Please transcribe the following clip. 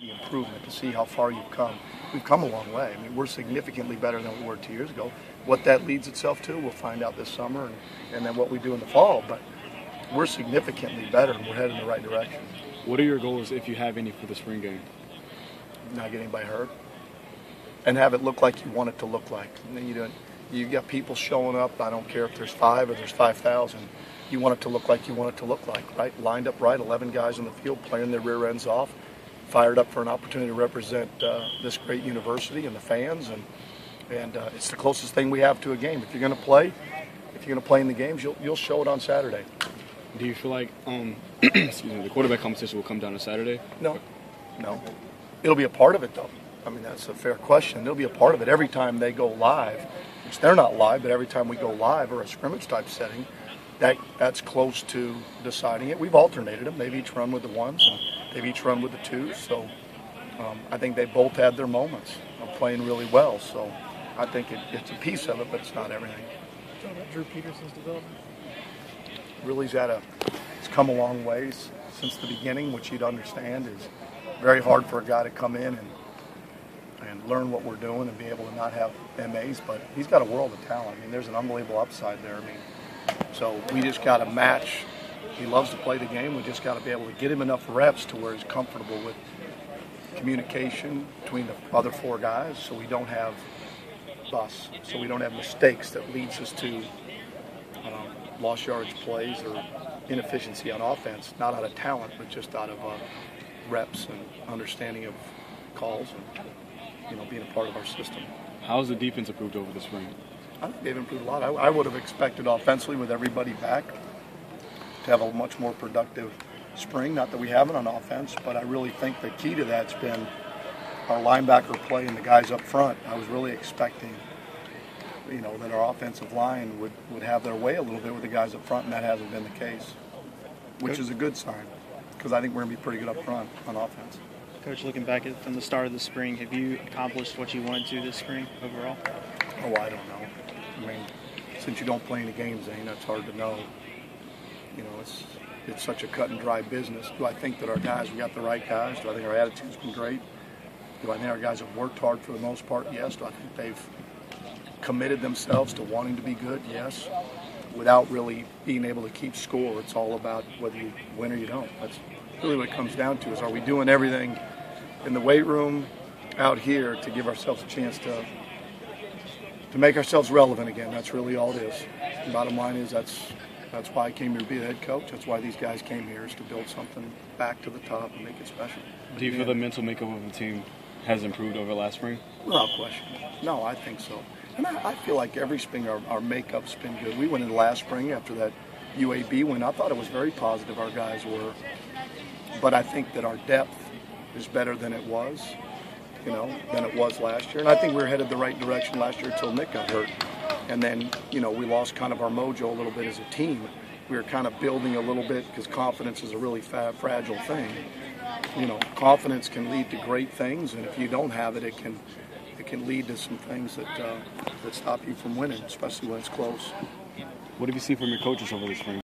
the improvement, to see how far you've come. We've come a long way. I mean, we're significantly better than we were 2 years ago. What that leads itself to, we'll find out this summer, and then what we do in the fall. But we're significantly better, and we're heading in the right direction. What are your goals, if you have any, for the spring game? Not get anybody hurt, and have it look like you want it to look like. And then you got people showing up. I don't care if there's 5 or there's 5,000. You want it to look like you want it to look like, right? Lined up right, 11 guys in the field playing their rear ends off, fired up for an opportunity to represent this great university and the fans, and it's the closest thing we have to a game. If you're going to play in the games, you'll show it on Saturday. Do you feel like the quarterback competition will come down on Saturday? No. It'll be a part of it, though. I mean, that's a fair question. It'll be a part of it every time they go live, which they're not live, but every time we go live or a scrimmage type setting, that's close to deciding it. We've alternated them. They've each run with the ones, and they've each run with the twos. So I think they both had their moments of playing really well. So I think it's a piece of it, but it's not everything. Drew Peterson's development? Really, it's come a long ways since the beginning, which you'd understand is very hard for a guy to come in and learn what we're doing and be able to not have MAs, but he's got a world of talent. I mean, there's an unbelievable upside there. I mean, so we just got to match. He loves to play the game. We just got to be able to get him enough reps to where he's comfortable with communication between the other 4 guys, so we don't have busts, so we don't have mistakes that leads us to lost yardage plays or inefficiency on offense, not out of talent, but just out of reps and understanding of calls and being a part of our system. How has the defense improved over the spring? I think they've improved a lot. I would have expected offensively, with everybody back, to have a much more productive spring. Not that we haven't on offense, but I really think the key to that's been our linebacker play and the guys up front. I was really expecting that our offensive line would have their way a little bit with the guys up front, and that hasn't been the case, which is a good sign, because I think we're going to be pretty good up front on offense. Coach, looking back from the start of the spring, have you accomplished what you wanted to this spring overall? Oh, I don't know. I mean, since you don't play any games, Zane, that's hard to know. It's such a cut and dry business. Do I think that our guys, we got the right guys? Do I think our attitude's been great? Do I think our guys have worked hard for the most part? Yes. Do I think they've committed themselves to wanting to be good? Yes. Without really being able to keep score, it's all about whether you win or you don't. That's really what it comes down to, is are we doing everything in the weight room out here to give ourselves a chance to make ourselves relevant again. That's really all it is. The bottom line is that's why I came here to be the head coach. That's why these guys came here, is to build something back to the top and make it special. Do you feel the mental makeup of the team has improved over last spring? Without question. No, I think so. And I feel like every spring our makeup's been good. We went into last spring after that UAB win. I thought it was very positive, our guys were. But I think that our depth is better than it was, than it was last year. And I think we were headed the right direction last year until Nick got hurt. And then, we lost kind of our mojo a little bit as a team. We were kind of building a little bit, because confidence is a really fragile thing. Confidence can lead to great things, and if you don't have it, it can lead to some things that stop you from winning, especially when it's close. What have you seen from your coaches over the spring?